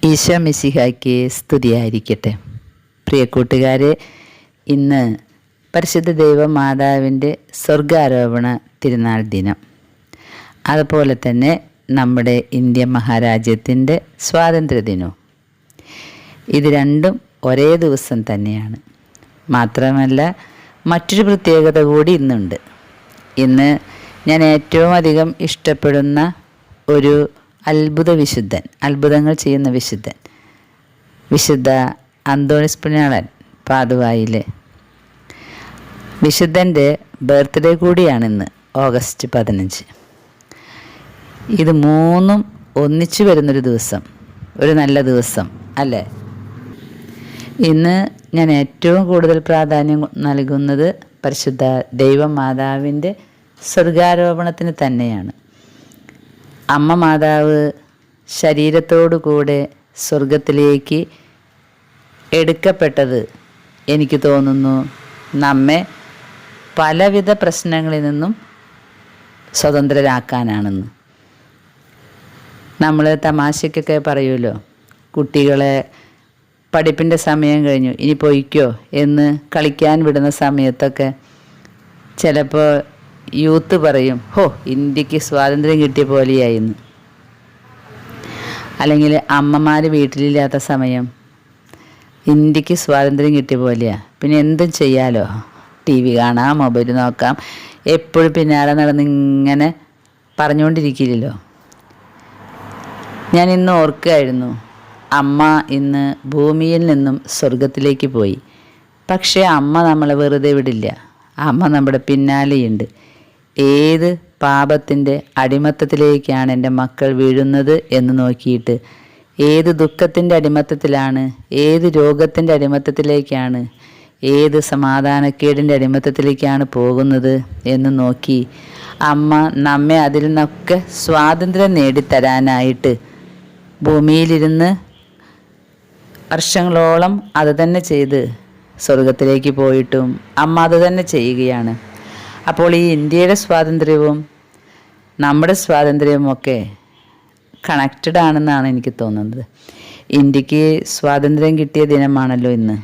ഈശോ മിശിഹായ്ക്ക് സ്തുതിയായിരിക്കട്ടെ. പ്രിയ കൂട്ടുകാരെ, ഇന്ന് പരിശുദ്ധ ദൈവമാതാവിൻ്റെ സ്വർഗാരോപണ തിരുനാൾ ദിനം. അതുപോലെ തന്നെ നമ്മുടെ ഇന്ത്യ മഹാരാജ്യത്തിൻ്റെ സ്വാതന്ത്ര്യദിനവും. ഇത് രണ്ടും ഒരേ ദിവസം തന്നെയാണ്. മാത്രമല്ല, മറ്റൊരു പ്രത്യേകത കൂടി ഇന്നുണ്ട്. ഇന്ന് ഞാൻ ഏറ്റവും അധികം ഇഷ്ടപ്പെടുന്ന ഒരു വിശുദ്ധൻ, അത്ഭുതങ്ങൾ ചെയ്യുന്ന വിശുദ്ധൻ, വിശുദ്ധ അന്തോണീസ് പുണ്യാളൻ പാതുവായിലെ വിശുദ്ധൻ്റെ ബർത്ത്ഡേ കൂടിയാണിന്ന്, ഓഗസ്റ്റ് 15. ഇത് മൂന്നും ഒന്നിച്ചു വരുന്നൊരു ദിവസം, ഒരു നല്ല ദിവസം അല്ലേ? ഇന്ന് ഞാൻ ഏറ്റവും കൂടുതൽ പ്രാധാന്യം നൽകുന്നത് പരിശുദ്ധ ദൈവമാതാവിൻ്റെ സ്വർഗാരോപണത്തിന് തന്നെയാണ്. അമ്മ മാതാവ് ശരീരത്തോടുകൂടെ സ്വർഗത്തിലേക്ക് എടുക്കപ്പെട്ടത് എനിക്ക് തോന്നുന്നു നമ്മെ പലവിധ പ്രശ്നങ്ങളിൽ നിന്നും സ്വതന്ത്രരാക്കാനാണെന്ന്. നമ്മൾ തമാശയ്ക്കൊക്കെ പറയുമല്ലോ, കുട്ടികളെ പഠിപ്പിൻ്റെ സമയം കഴിഞ്ഞു, ഇനി പൊയ്ക്കോ എന്ന് കളിക്കാൻ വിടുന്ന സമയത്തൊക്കെ ചിലപ്പോൾ യൂത്ത് പറയും, ഇന്ത്യക്ക് സ്വാതന്ത്ര്യം കിട്ടിയ പോലെയായിരുന്നു. അല്ലെങ്കിൽ അമ്മമാർ വീട്ടിലില്ലാത്ത സമയം ഇന്ത്യക്ക് സ്വാതന്ത്ര്യം കിട്ടിയ പോലെയാണ്, പിന്നെ എന്തും ചെയ്യാലോ, TV കാണാം, മൊബൈൽ നോക്കാം, എപ്പോഴും പിന്നാലെ നടന്നിങ്ങനെ പറഞ്ഞുകൊണ്ടിരിക്കില്ലല്ലോ. ഞാൻ ഇന്ന് ഓർക്കുകയായിരുന്നു, അമ്മ ഇന്ന് ഭൂമിയിൽ നിന്നും സ്വർഗത്തിലേക്ക് പോയി. പക്ഷേ അമ്മ നമ്മളെ വെറുതെ വിടില്ല. അമ്മ നമ്മുടെ പിന്നാലെയുണ്ട്. ഏത് പാപത്തിൻ്റെ അടിമത്തത്തിലേക്കാണ് എൻ്റെ മക്കൾ വീഴുന്നത് എന്ന് നോക്കിയിട്ട്, ഏത് ദുഃഖത്തിൻ്റെ അടിമത്തത്തിലാണ്, ഏത് രോഗത്തിൻ്റെ അടിമത്തത്തിലേക്കാണ്, ഏത് സമാധാനക്കേടിൻ്റെ അടിമത്തത്തിലേക്കാണ് പോകുന്നത് എന്ന് നോക്കി അമ്മ നമ്മെ അതിൽ നിന്നൊക്കെ സ്വാതന്ത്ര്യം നേടിത്തരാനായിട്ട് ഭൂമിയിലിരുന്ന് വർഷങ്ങളോളം അത് തന്നെ ചെയ്ത് സ്വർഗത്തിലേക്ക് പോയിട്ടും അമ്മ അത് തന്നെ ചെയ്യുകയാണ്. അപ്പോൾ ഈ ഇന്ത്യയുടെ സ്വാതന്ത്ര്യവും നമ്മുടെ സ്വാതന്ത്ര്യവും ഒക്കെ കണക്റ്റഡ് ആണെന്നാണ് എനിക്ക് തോന്നുന്നത്. ഇന്ത്യക്ക് സ്വാതന്ത്ര്യം കിട്ടിയ ദിനമാണല്ലോ ഇന്ന്.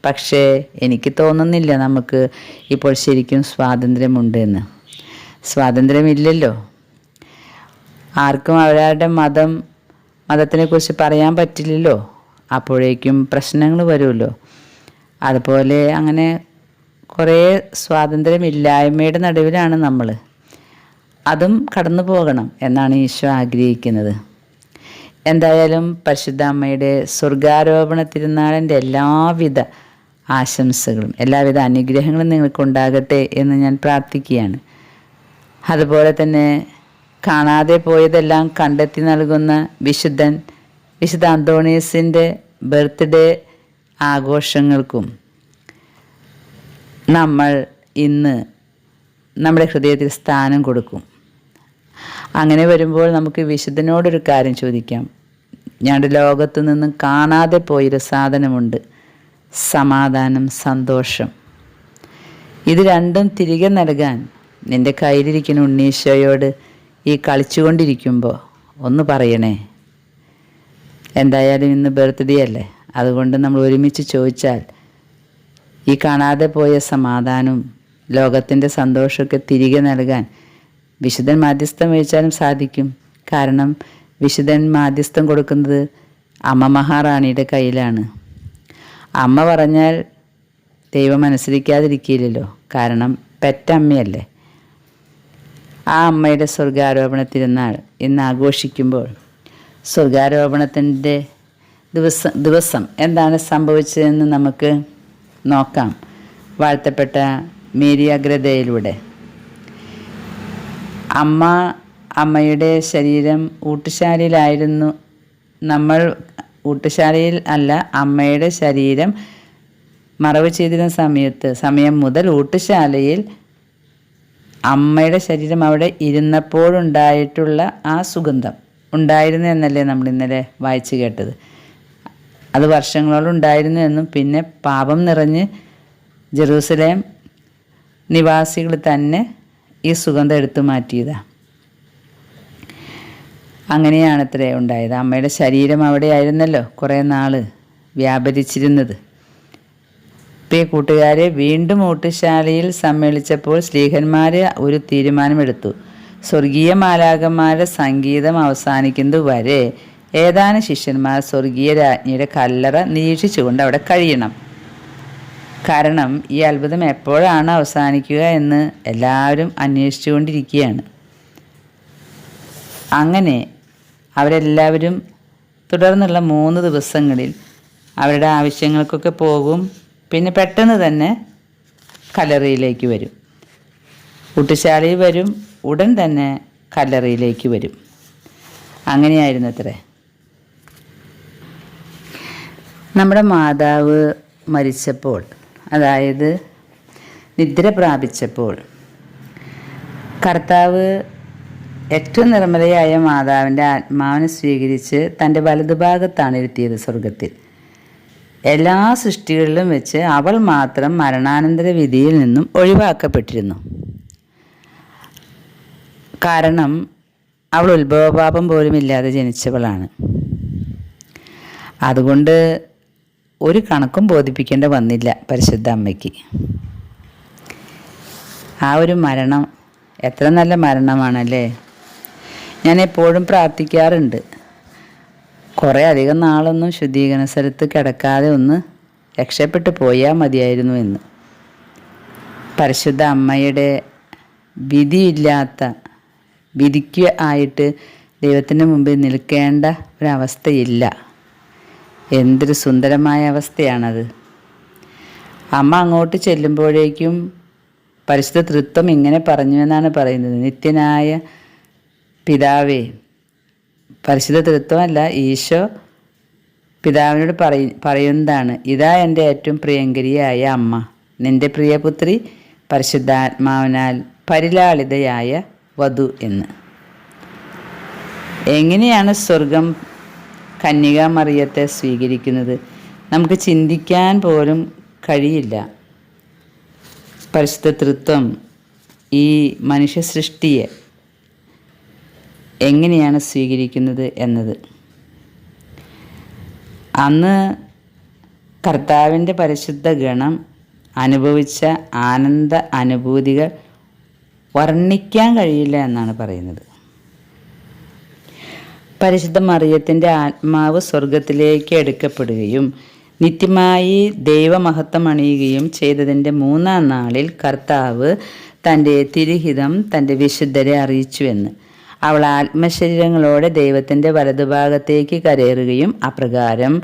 പക്ഷേ എനിക്ക് തോന്നുന്നില്ല നമുക്ക് ഇപ്പോൾ ശരിക്കും സ്വാതന്ത്ര്യമുണ്ട് എന്ന്. സ്വാതന്ത്ര്യമില്ലല്ലോ. ആർക്കും അവരവരുടെ മതത്തിനെക്കുറിച്ച് പറയാൻ പറ്റില്ലല്ലോ. അപ്പോഴേക്കും പ്രശ്നങ്ങൾ വരുമല്ലോ. അതുപോലെ അങ്ങനെ കുറേ സ്വാതന്ത്ര്യമില്ലായ്മയുടെ നടുവിലാണ് നമ്മൾ. അതും കടന്നു പോകണം എന്നാണ് ഈശോ ആഗ്രഹിക്കുന്നത്. എന്തായാലും പരിശുദ്ധ അമ്മയുടെ സ്വർഗാരോപണ തിരുനാളിൻ്റെ എല്ലാവിധ ആശംസകളും എല്ലാവിധ അനുഗ്രഹങ്ങളും നിങ്ങൾക്കുണ്ടാകട്ടെ എന്ന് ഞാൻ പ്രാർത്ഥിക്കുകയാണ്. അതുപോലെ തന്നെ കാണാതെ പോയതെല്ലാം കണ്ടെത്തി നൽകുന്ന വിശുദ്ധ അന്തോണീസിൻ്റെ ബർത്ത്ഡേ ആഘോഷങ്ങൾക്കും നമ്മൾ ഇന്ന് നമ്മുടെ ഹൃദയത്തിൽ സ്ഥാനം കൊടുക്കും. അങ്ങനെ വരുമ്പോൾ നമുക്ക് വിശുദ്ധനോടൊരു കാര്യം ചോദിക്കാം. ഞങ്ങളുടെ ലോകത്തു നിന്നും കാണാതെ പോയൊരു സാധനമുണ്ട്, സമാധാനം, സന്തോഷം. ഇത് രണ്ടും തിരികെ നൽകാൻ നിൻ്റെ കയ്യിലിരിക്കുന്ന ഉണ്ണീശോയോട് ഈ കളിച്ചുകൊണ്ടിരിക്കുമ്പോൾ ഒന്ന് പറയണേ. എന്തായാലും ഇന്ന് ബർത്ത്ഡേ അല്ലേ, അതുകൊണ്ട് നമ്മൾ ഒരുമിച്ച് ചോദിച്ചാൽ ഈ കാണാതെ പോയ സമാധാനവും ലോകത്തിൻ്റെ സന്തോഷമൊക്കെ തിരികെ നൽകാൻ വിശുദ്ധൻ മാധ്യസ്ഥം വഹിച്ചാലും സാധിക്കും. കാരണം വിശുദ്ധൻ മാധ്യസ്ഥം കൊടുക്കുന്നത് അമ്മ മഹാറാണിയുടെ കയ്യിലാണ്. അമ്മ പറഞ്ഞാൽ ദൈവം അനുസരിക്കാതിരിക്കില്ലല്ലോ, കാരണം പെറ്റമ്മയല്ലേ. ആ അമ്മയുടെ സ്വർഗാരോപണ തിരുനാൾ ഇന്ന് ആഘോഷിക്കുമ്പോൾ സ്വർഗാരോപണത്തിൻ്റെ ദിവസം എന്താണ് സംഭവിച്ചതെന്ന് നമുക്ക് നോക്കാം. വാഴ്ത്തപ്പെട്ട മേരി അഗ്രതയിലൂടെ അമ്മയുടെ ശരീരം ഊട്ടുശാലയിലായിരുന്നു. നമ്മൾ ഊട്ടുശാലയിൽ അല്ല, അമ്മയുടെ ശരീരം മറവ് ചെയ്തിരുന്ന സമയം മുതൽ ഊട്ടുശാലയിൽ അമ്മയുടെ ശരീരം അവിടെ ഇരുന്നപ്പോഴുണ്ടായിട്ടുള്ള ആ സുഗന്ധം ഉണ്ടായിരുന്നു എന്നല്ലേ നമ്മൾ ഇന്നലെ വായിച്ചു കേട്ടത്. അത് വർഷങ്ങളോളം ഉണ്ടായിരുന്നു എന്നും പിന്നെ പാപം നിറഞ്ഞ് ജെറൂസലേം നിവാസികൾ തന്നെ ഈ സുഗന്ധം എടുത്തു മാറ്റിയതാണ്. അങ്ങനെയാണത്രേ ഉണ്ടായത്. അമ്മയുടെ ശരീരം അവിടെ ആയിരുന്നല്ലോ കുറേ നാൾ വ്യാപരിച്ചിരുന്നത്. പ്രിയ കൂട്ടുകാരെ, വീണ്ടും ഊട്ടുശാലയിൽ സമ്മേളിച്ചപ്പോൾ സ്ലീഹന്മാർ ഒരു തീരുമാനമെടുത്തു. സ്വർഗീയ മാലാഖന്മാരുടെ സംഗീതം അവസാനിക്കുന്നത് വരെ ഏതാനും ശിഷ്യന്മാർ സ്വർഗീയ രാജ്ഞിയുടെ കല്ലറ നിരീക്ഷിച്ചുകൊണ്ട് അവിടെ കഴിയണം. കാരണം ഈ അത്ഭുതം എപ്പോഴാണ് അവസാനിക്കുക എന്ന് എല്ലാവരും അന്വേഷിച്ചുകൊണ്ടിരിക്കുകയാണ്. അങ്ങനെ അവരെല്ലാവരും തുടർന്നുള്ള 3 ദിവസങ്ങളിൽ അവരുടെ ആവശ്യങ്ങൾക്കൊക്കെ പോകും. പിന്നെ പെട്ടെന്ന് തന്നെ കല്ലറയിലേക്ക് വരും. ഊട്ടുശാലയിൽ വരും, ഉടൻ തന്നെ കല്ലറയിലേക്ക് വരും. അങ്ങനെയായിരുന്നു അത്രേ. നമ്മുടെ മാതാവ് മരിച്ചപ്പോൾ, അതായത് നിദ്ര പ്രാപിച്ചപ്പോൾ, കർത്താവ് ഏറ്റവും നിർമ്മലയായ മാതാവിൻ്റെ ആത്മാവിനെ സ്വീകരിച്ച് തൻ്റെ വലതുഭാഗത്താണ് ഇരുത്തിയത് സ്വർഗത്തിൽ. എല്ലാ സൃഷ്ടികളിലും വെച്ച് അവൾ മാത്രം മരണാനന്തര വിധിയിൽ നിന്നും ഒഴിവാക്കപ്പെട്ടിരുന്നു. കാരണം അവൾ ഉത്ഭവപാപം പോലും ഇല്ലാതെ ജനിച്ചവളാണ്. അതുകൊണ്ട് ഒരു കണക്കും ബോധിപ്പിക്കേണ്ട വന്നില്ല പരിശുദ്ധ അമ്മയ്ക്ക്. ആ ഒരു മരണം എത്ര നല്ല മരണമാണല്ലേ. ഞാൻ എപ്പോഴും പ്രാർത്ഥിക്കാറുണ്ട്, കുറേ അധികം നാളൊന്നും ശുദ്ധീകരണ സ്ഥലത്ത് കിടക്കാതെ ഒന്ന് രക്ഷപ്പെട്ടു പോയാൽ മതിയായിരുന്നു എന്ന്. പരിശുദ്ധ അമ്മയുടെ വിധിക്ക് ആയിട്ട് ദൈവത്തിൻ്റെ മുമ്പിൽ നിൽക്കേണ്ട ഒരവസ്ഥയില്ല. എന്തൊരു സുന്ദരമായ അവസ്ഥയാണത്. അമ്മ അങ്ങോട്ട് ചെല്ലുമ്പോഴേക്കും പരിശുദ്ധ തൃത്വം ഇങ്ങനെ പറഞ്ഞു എന്നാണ് പറയുന്നത്: നിത്യനായ പിതാവേ, പരിശുദ്ധ തൃത്വമല്ല, ഈശോ പിതാവിനോട് പറയുന്നതാണ്, ഇതാ എൻ്റെ ഏറ്റവും പ്രിയങ്കരിയായ അമ്മ, നിൻ്റെ പ്രിയപുത്രി, പരിശുദ്ധാത്മാവിനാൽ പരിലാളിതയായ വധു എന്ന്. എങ്ങനെയാണ് സ്വർഗം കന്യകാമറിയത്തെ സ്വീകരിക്കുന്നത്? നമുക്ക് ചിന്തിക്കാൻ പോലും കഴിയില്ല. പരിശുദ്ധ തൃത്വം ഈ മനുഷ്യ സൃഷ്ടിയെ എങ്ങനെയാണ് സ്വീകരിക്കുന്നത് എന്നത്. അന്ന് കർത്താവിൻ്റെ പരിശുദ്ധ ഗണം അനുഭവിച്ച ആനന്ദ അനുഭൂതികൾ വർണ്ണിക്കാൻ കഴിയില്ല എന്നാണ് പറയുന്നത്. പരിശുദ്ധ മറിയത്തിൻ്റെ ആത്മാവ് സ്വർഗത്തിലേക്ക് എടുക്കപ്പെടുകയും നിത്യമായി ദൈവമഹത്വം അണിയുകയും ചെയ്തതിൻ്റെ 3-ാം നാളിൽ കർത്താവ് തൻ്റെ തിരുഹിതം തൻ്റെ വിശുദ്ധരെ അറിയിച്ചുവെന്ന്. അവൾ ആത്മശരീരങ്ങളോടെ ദൈവത്തിൻ്റെ വലതുഭാഗത്തേക്ക് കരയേറുകയും അപ്രകാരം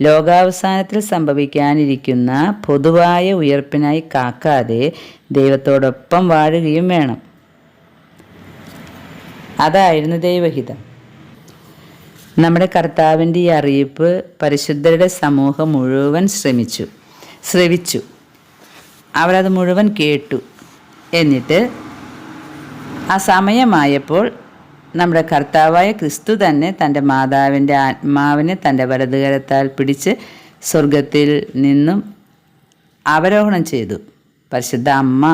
ലോകാവസാനത്തിൽ സംഭവിക്കാനിരിക്കുന്ന പൊതുവായ ഉയർപ്പിനായി കാക്കാതെ ദൈവത്തോടൊപ്പം വാഴുകയും വേണം. അതായിരുന്നു ദൈവഹിതം. നമ്മുടെ കർത്താവിൻ്റെ ഈ അറിയിപ്പ് പരിശുദ്ധരുടെ സമൂഹം മുഴുവൻ ശ്രവിച്ചു. അവരത് മുഴുവൻ കേട്ടു. എന്നിട്ട് ആ സമയമായപ്പോൾ നമ്മുടെ കർത്താവായ ക്രിസ്തു തന്നെ തൻ്റെ മാതാവിൻ്റെ ആത്മാവിനെ തൻ്റെ വലതുകരത്താൽ പിടിച്ച് സ്വർഗത്തിൽ നിന്നും അവരോഹണം ചെയ്തു. പരിശുദ്ധ അമ്മ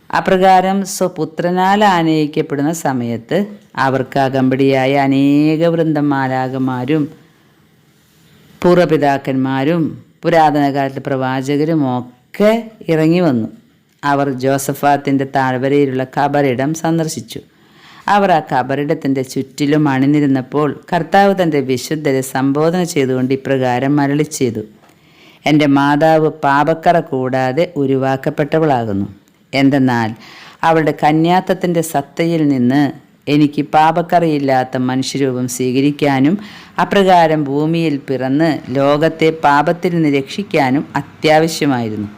അപ്രകാരം സ്വപുത്രനാൽ ആനയിക്കപ്പെടുന്ന സമയത്ത് അവർക്ക് അകമ്പടിയായ അനേക വൃന്ദമാലാകന്മാരും പൂർവ്വപിതാക്കന്മാരും പുരാതന കാലത്തെ പ്രവാചകരും ഒക്കെ ഇറങ്ങി വന്നു. അവർ ജോസഫാത്തിൻ്റെ താഴ്വരയിലുള്ള ഖബറിടം സന്ദർശിച്ചു. അവർ ആ ഖബറിടത്തിൻ്റെ ചുറ്റിലും അണിനിരുന്നപ്പോൾ കർത്താവ് തൻ്റെ വിശുദ്ധരെ സംബോധന ചെയ്തുകൊണ്ട് ഇപ്രകാരം അരുളി ചെയ്തു: എൻ്റെ മാതാവ് പാപക്കറ കൂടാതെ ഉരുവാക്കപ്പെട്ടവളാകുന്നു. എന്തെന്നാൽ അവളുടെ കന്യാത്വത്തിൻ്റെ സത്തയിൽ നിന്ന് എനിക്ക് പാപക്കറയില്ലാത്ത മനുഷ്യരൂപം സ്വീകരിക്കാനും അപ്രകാരം ഭൂമിയിൽ പിറന്ന് ലോകത്തെ പാപത്തിൽ നിന്ന് രക്ഷിക്കാനും അത്യാവശ്യമായിരുന്നു.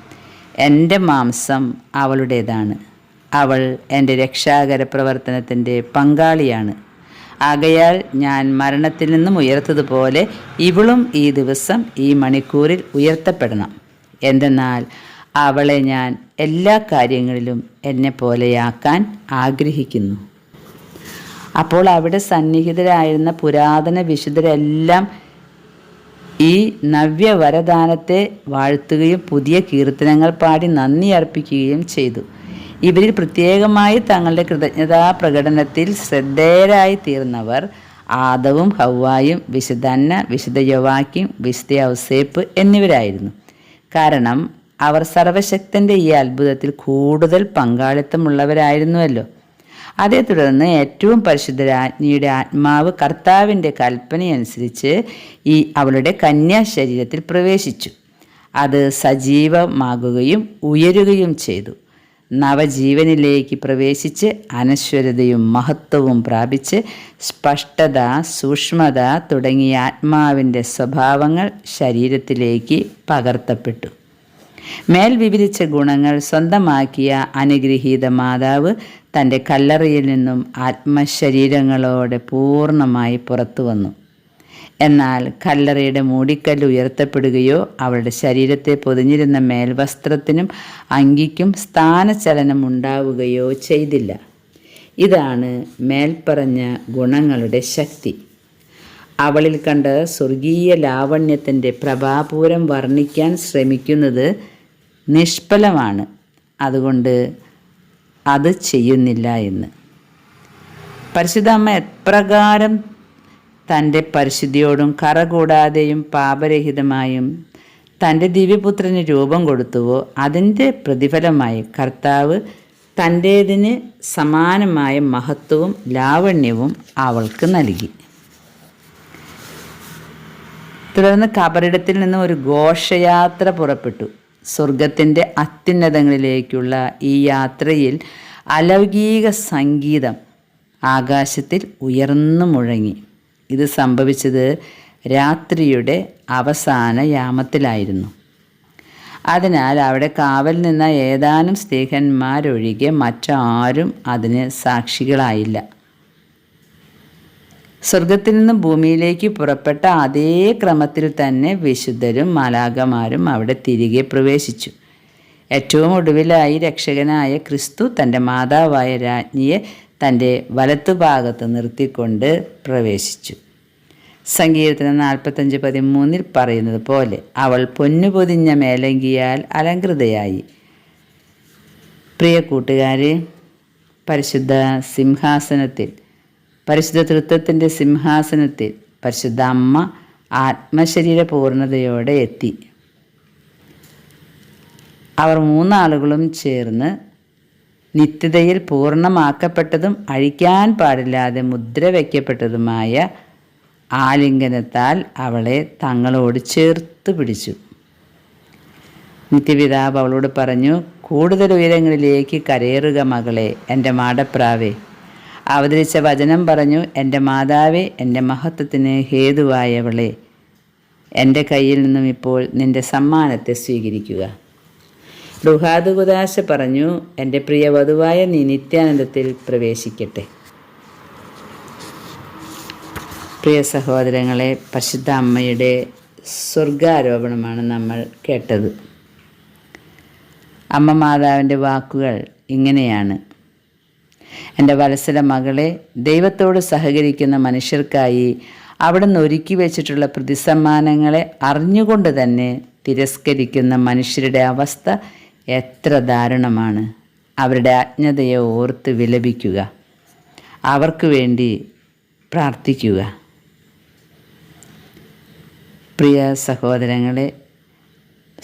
എൻ്റെ മാംസം അവളുടേതാണ്. അവൾ എൻ്റെ രക്ഷാകര പ്രവർത്തനത്തിൻ്റെ പങ്കാളിയാണ്. ആകയാൽ ഞാൻ മരണത്തിൽ നിന്നും ഉയർത്തതുപോലെ ഇവളും ഈ ദിവസം ഈ മണിക്കൂറിൽ ഉയർത്തപ്പെടണം. എന്തെന്നാൽ അവളെ ഞാൻ എല്ലാ കാര്യങ്ങളിലും എന്നെ പോലെയാക്കാൻ ആഗ്രഹിക്കുന്നു. അപ്പോൾ അവിടെ സന്നിഹിതരായിരുന്ന പുരാതന വിശുദ്ധരെല്ലാം ഈ നവ്യവരദാനത്തെ വാഴ്ത്തുകയും പുതിയ കീർത്തനങ്ങൾ പാടി നന്ദി അർപ്പിക്കുകയും ചെയ്തു. ഇവരിൽ പ്രത്യേകമായി തങ്ങളുടെ കൃതജ്ഞതാ പ്രകടനത്തിൽ ശ്രദ്ധേയരായി തീർന്നവർ ആദവും ഹവ്വായും, വിശുദ്ധ അന്ന, വിശുദ്ധ യോവാക്യം, വിശുദ്ധ ഔസേപ്പ് എന്നിവരായിരുന്നു. കാരണം അവർ സർവശക്തൻ്റെ ഈ അത്ഭുതത്തിൽ കൂടുതൽ പങ്കാളിത്തമുള്ളവരായിരുന്നുവല്ലോ. അതേ തുടർന്ന് ഏറ്റവും പരിശുദ്ധ രാജ്ഞിയുടെ ആത്മാവ് കർത്താവിൻ്റെ കൽപ്പനയനുസരിച്ച് അവളുടെ കന്യാശരീരത്തിൽ പ്രവേശിച്ചു. അത് സജീവമാകുകയും ഉയരുകയും ചെയ്തു. നവജീവനിലേക്ക് പ്രവേശിച്ച് അനശ്വരതയും മഹത്വവും പ്രാപിച്ച് സ്പഷ്ടത, സൂക്ഷ്മത തുടങ്ങിയ ആത്മാവിൻ്റെ സ്വഭാവങ്ങൾ ശരീരത്തിലേക്ക് പകർത്തപ്പെട്ടു. മേൽ വിവരിച്ച ഗുണങ്ങൾ സ്വന്തമാക്കിയ അനുഗ്രഹീത മാതാവ് തൻ്റെ കല്ലറയിൽ നിന്നും ആത്മശരീരങ്ങളോടെ പൂർണ്ണമായി പുറത്തു വന്നു. എന്നാൽ കല്ലറയുടെ മൂടിക്കല്ല് ഉയർത്തപ്പെടുകയോ അവളുടെ ശരീരത്തെ പൊതിഞ്ഞിരുന്ന മേൽവസ്ത്രത്തിനും അങ്കിക്കും സ്ഥാനചലനം ഉണ്ടാവുകയോ ചെയ്തില്ല. ഇതാണ് മേൽപ്പറഞ്ഞ ഗുണങ്ങളുടെ ശക്തി. അവളിൽ കണ്ട സ്വർഗീയ ലാവണ്യത്തിൻ്റെ പ്രഭാപൂരം വർണ്ണിക്കാൻ ശ്രമിക്കുന്നത് നിഷ്ഫലമാണ്. അതുകൊണ്ട് അത് ചെയ്യുന്നില്ല എന്ന്. പരിശുദ്ധ അമ്മ എപ്രകാരം തൻ്റെ പരിശുദ്ധിയോടും കറ കൂടാതെയും പാപരഹിതമായും തൻ്റെ ദിവ്യപുത്രന് രൂപം കൊടുത്തുവോ അതിൻ്റെ പ്രതിഫലമായി കർത്താവ് തൻ്റേതിന് സമാനമായ മഹത്വവും ലാവണ്യവും അവൾക്ക് നൽകി. തുടർന്ന് കബറിടത്തിൽ നിന്ന് ഒരു ഘോഷയാത്ര പുറപ്പെട്ടു. സ്വർഗത്തിൻ്റെ അത്യുന്നതങ്ങളിലേക്കുള്ള ഈ യാത്രയിൽ അലൗകിക സംഗീതം ആകാശത്തിൽ ഉയർന്നു മുഴങ്ങി. ഇത് സംഭവിച്ചത് രാത്രിയുടെ അവസാന യാമത്തിലായിരുന്നു. അതിനാൽ അവിടെ കാവൽ നിന്ന ഏതാനും സ്ത്രീഹന്മാരൊഴികെ മറ്റാരും അതിന് സാക്ഷികളായില്ല. സ്വർഗത്തിൽ നിന്ന് ഭൂമിയിലേക്ക് പുറപ്പെട്ട അതേ ക്രമത്തിൽ തന്നെ വിശുദ്ധരും മാലാഖമാരും അവിടെ തിരികെ പ്രവേശിച്ചു. ഏറ്റവും ഒടുവിലായി രക്ഷകനായ ക്രിസ്തു തൻ്റെ മാതാവായ രാജ്ഞിയെ തൻ്റെ വലത്തുഭാഗത്ത് നിർത്തിക്കൊണ്ട് പ്രവേശിച്ചു. സങ്കീർത്തനം 45:13 പറയുന്നത് പോലെ അവൾ പൊന്നുപൊതിഞ്ഞ മേലങ്കിയാൽ അലങ്കൃതയായി. പ്രിയ കൂട്ടുകാരെ, പരിശുദ്ധ സിംഹാസനത്തിൽ, പരിശുദ്ധ തൃത്വത്തിൻ്റെ സിംഹാസനത്തിൽ പരിശുദ്ധ അമ്മ ആത്മശരീര പൂർണ്ണതയോടെ എത്തി. അവർ മൂന്നാളുകളും ചേർന്ന് നിത്യതയിൽ പൂർണ്ണമാക്കപ്പെട്ടതും അഴിക്കാൻ പാടില്ലാതെ മുദ്ര വയ്ക്കപ്പെട്ടതുമായ ആലിംഗനത്താൽ അവളെ തങ്ങളോട് ചേർത്ത് പിടിച്ചു. നിത്യപിതാവ് അവളോട് പറഞ്ഞു, കൂടുതൽ ഉയരങ്ങളിലേക്ക് കരയേറുക മകളെ, എൻ്റെ മാടപ്രാവേ. അവതരിച്ച വചനം പറഞ്ഞു, എൻ്റെ മാതാവേ, എൻ്റെ മഹത്വത്തിന് ഹേതുവായവളെ, എൻ്റെ കയ്യിൽ നിന്നും ഇപ്പോൾ നിൻ്റെ സമ്മാനത്തെ സ്വീകരിക്കുക. റുഹാദുകുദാശ പറഞ്ഞു, എൻ്റെ പ്രിയ വധുവായ നീ നിത്യാനന്ദത്തിൽ പ്രവേശിക്കട്ടെ. പ്രിയ സഹോദരങ്ങളെ, പരിശുദ്ധ അമ്മയുടെ സ്വർഗാരോപണമാണ് നമ്മൾ കേട്ടത്. അമ്മ മാതാവിൻ്റെ വാക്കുകൾ ഇങ്ങനെയാണ്: എൻ്റെ വത്സല മകളെ, ദൈവത്തോട് സഹകരിക്കുന്ന മനുഷ്യർക്കായി അവിടുന്ന് ഒരുക്കി വെച്ചിട്ടുള്ള പ്രതിസമ്മാനങ്ങളെ അറിഞ്ഞുകൊണ്ട് തന്നെ തിരസ്കരിക്കുന്ന മനുഷ്യരുടെ അവസ്ഥ എത്ര ദാരുണമാണ്. അവരുടെ അജ്ഞതയെ ഓർത്ത് വിലപിക്കുക, അവർക്ക് വേണ്ടി പ്രാർത്ഥിക്കുക. പ്രിയ സഹോദരങ്ങളെ,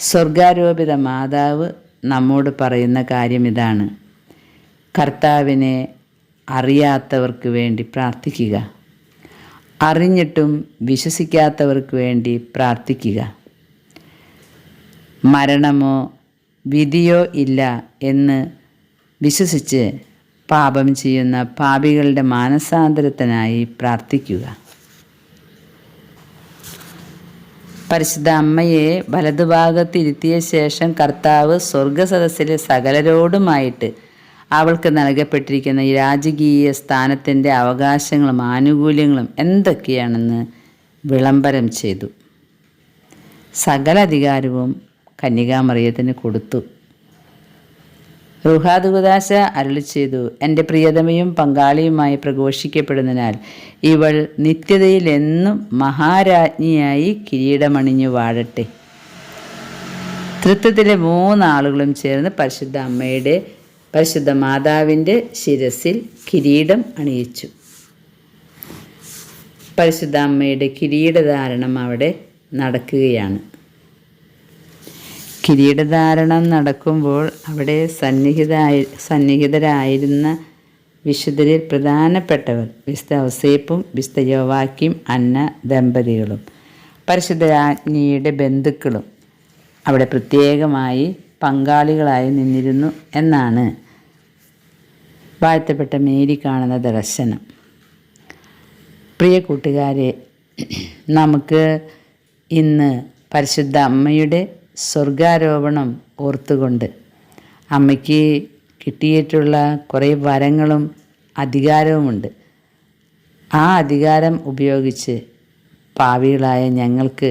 സ്വർഗാരോപിത മാതാവ് നമ്മോട് പറയുന്ന കാര്യം ഇതാണ്: കർത്താവിനെ അറിയാത്തവർക്ക് വേണ്ടി പ്രാർത്ഥിക്കുക, അറിഞ്ഞിട്ടും വിശ്വസിക്കാത്തവർക്ക് വേണ്ടി പ്രാർത്ഥിക്കുക. മരണമോ വിധിയോ ഇല്ല എന്ന് വിശ്വസിച്ച് പാപം ചെയ്യുന്ന പാപികളുടെ മാനസാന്തരത്തിനായി പ്രാർത്ഥിക്കുക. പരിശുദ്ധ അമ്മയെ വലതുഭാഗത്തിരുത്തിയ ശേഷം കർത്താവ് സ്വർഗസദസ്സിലെ സകലരോടുമായിട്ട് അവൾക്ക് നൽകപ്പെട്ടിരിക്കുന്ന ഈ രാജകീയ സ്ഥാനത്തിൻ്റെ അവകാശങ്ങളും ആനുകൂല്യങ്ങളും എന്തൊക്കെയാണെന്ന് വിളംബരം ചെയ്തു. സകല അധികാരവും കന്യകാമറിയത്തിന് കൊടുത്തു. റുഹാദുകുദാശ അരുളി ചെയ്തു, എൻ്റെ പ്രിയതമയും പങ്കാളിയുമായി പ്രഘോഷിക്കപ്പെടുന്നതിനാൽ ഇവൾ നിത്യതയിൽ എന്നും മഹാരാജ്ഞിയായി കിരീടമണിഞ്ഞു വാഴട്ടെ. തൃത്വത്തിലെ മൂന്നാളുകളും ചേർന്ന് പരിശുദ്ധ അമ്മയുടെ പരിശുദ്ധ മാതാവിൻ്റെ ശിരസിൽ കിരീടം അണിയിച്ചു. പരിശുദ്ധ അമ്മയുടെ കിരീടധാരണം അവിടെ നടക്കുകയാണ്. കിരീടധാരണം നടക്കുമ്പോൾ അവിടെ സന്നിഹിതരായിരുന്ന വിശുദ്ധരിൽ പ്രധാനപ്പെട്ടവർ വിശുദ്ധ ഔസേപ്പും വിശുദ്ധ യോവാക്യീം അന്ന ദമ്പതികളും പരിശുദ്ധ രാജ്ഞിയുടെ ബന്ധുക്കളും അവിടെ പ്രത്യേകമായി പങ്കാളികളായി നിന്നിരുന്നു എന്നാണ് വാഴ്ത്തപ്പെട്ട മേരി കാണുന്ന ദർശനം. പ്രിയ കൂട്ടുകാരെ, നമുക്ക് ഇന്ന് പരിശുദ്ധ അമ്മയുടെ സ്വർഗാരോപണം ഓർത്തുകൊണ്ട് അമ്മയ്ക്ക് കിട്ടിയിട്ടുള്ള കുറേ വരങ്ങളും അധികാരവുമുണ്ട്. ആ അധികാരം ഉപയോഗിച്ച് പാപികളായ ഞങ്ങൾക്ക്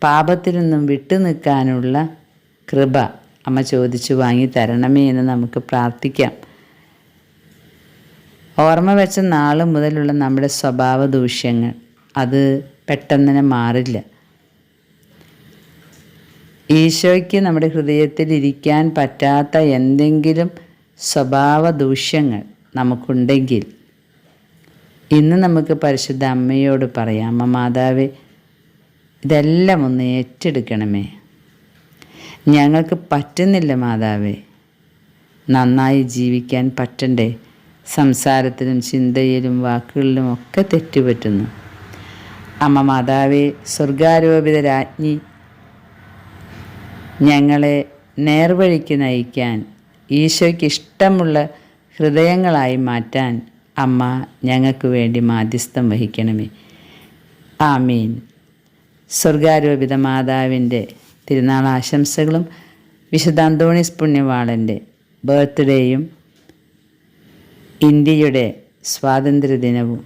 പാപത്തിൽ നിന്നും വിട്ടുനിൽക്കാനുള്ള കൃപ അമ്മ ചോദിച്ചു വാങ്ങി തരണമേ എന്ന് നമുക്ക് പ്രാർത്ഥിക്കാം. ഓർമ്മ വെച്ച നാൾ മുതലുള്ള നമ്മുടെ സ്വഭാവ ദൂഷ്യങ്ങൾ അത് പെട്ടെന്ന് മാറില്ല. ഈശോയ്ക്ക് നമ്മുടെ ഹൃദയത്തിൽ ഇരിക്കാൻ പറ്റാത്ത എന്തെങ്കിലും സ്വഭാവ ദൂഷ്യങ്ങൾ നമുക്കുണ്ടെങ്കിൽ ഇന്ന് നമുക്ക് പരിശുദ്ധ അമ്മയോട് പറയാം, അമ്മ മാതാവേ, ഇതെല്ലാം ഒന്ന് ഏറ്റെടുക്കണമേ. ഞങ്ങൾക്ക് പറ്റുന്നില്ല മാതാവേ, നന്നായി ജീവിക്കാൻ പറ്റണ്ടേ? സംസാരത്തിലും ചിന്തയിലും വാക്കുകളിലും ഒക്കെ തെറ്റുപറ്റുന്നു. അമ്മ മാതാവേ, സ്വർഗാരോപിത രാജ്ഞി, ഞങ്ങളെ നേർവഴിക്ക് നയിക്കാൻ ഈശോയ്ക്ക് ഇഷ്ടമുള്ള ഹൃദയങ്ങളായി മാറ്റാൻ അമ്മ ഞങ്ങൾക്ക് വേണ്ടി മാധ്യസ്ഥം വഹിക്കണമേ. ആമീൻ. സ്വർഗാരോപിത മാതാവിൻ്റെ തിരുനാൾ ആശംസകളും വിശുദ്ധ അന്തോണീസ് പുണ്യവാളൻ്റെ ബർത്ത്ഡേയും ഇന്ത്യയുടെ സ്വാതന്ത്ര്യദിനവും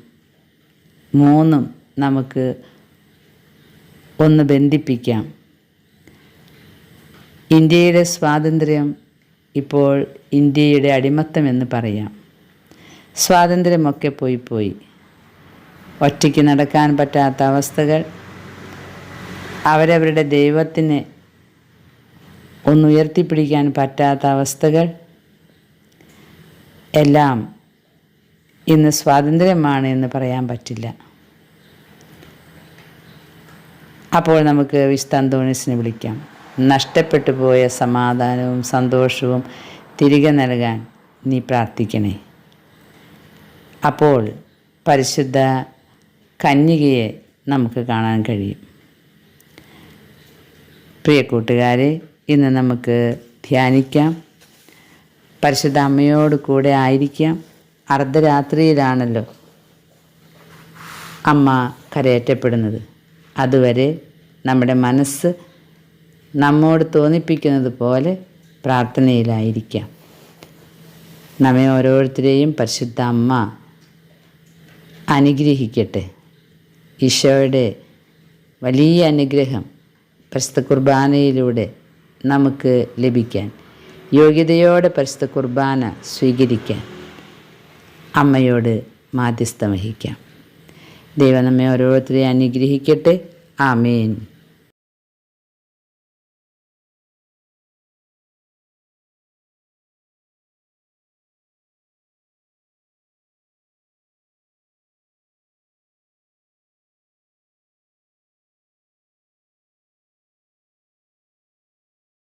മൂന്നും നമുക്ക് ഒന്ന് ബന്ധിപ്പിക്കാം. ഇന്ത്യയുടെ സ്വാതന്ത്ര്യം ഇപ്പോൾ ഇന്ത്യയുടെ അടിമത്തം എന്ന് പറയാം. സ്വാതന്ത്ര്യമൊക്കെ പോയി ഒറ്റയ്ക്ക് നടക്കാൻ പറ്റാത്ത അവസ്ഥകൾ, അവരവരുടെ ദൈവത്തിനെ ഒന്നുയർത്തിപ്പിടിക്കാൻ പറ്റാത്ത അവസ്ഥകൾ എല്ലാം ഇന്ന് സ്വാതന്ത്ര്യമാണ് എന്ന് പറയാൻ പറ്റില്ല. അപ്പോൾ നമുക്ക് വിശുദ്ധ അന്തോണീസിനെ വിളിക്കാം. നഷ്ടപ്പെട്ടു പോയ സമാധാനവും സന്തോഷവും തിരികെ നൽകാൻ നീ പ്രാർത്ഥിക്കണേ. അപ്പോൾ പരിശുദ്ധ കന്യകയെ നമുക്ക് കാണാൻ കഴിയും. പ്രിയ കൂട്ടുകാരെ, ഇന്ന് നമുക്ക് ധ്യാനിക്കാം. പരിശുദ്ധ അമ്മയോട് കൂടെ ആയിരിക്കാം. അർദ്ധരാത്രിയിലാണല്ലോ അമ്മ കരയേറ്റപ്പെടുന്നത്. അതുവരെ നമ്മുടെ മനസ്സ് നമ്മോട് തോന്നിപ്പിക്കുന്നത് പോലെ പ്രാർത്ഥനയിലായിരിക്കാം. നമ്മെ ഓരോരുത്തരെയും പരിശുദ്ധ അമ്മ അനുഗ്രഹിക്കട്ടെ. ഈശോയുടെ വലിയ അനുഗ്രഹം പരിശുദ്ധ കുർബാനയിലൂടെ നമുക്ക് ലഭിക്കാൻ, യോഗ്യതയോടെ പരിശുദ്ധ കുർബാന സ്വീകരിക്കാൻ അമ്മയോട് മാധ്യസ്ഥം വഹിക്കാം. ദൈവം നമ്മെ ഓരോരുത്തരെയും അനുഗ്രഹിക്കട്ടെ. ആമേൻ.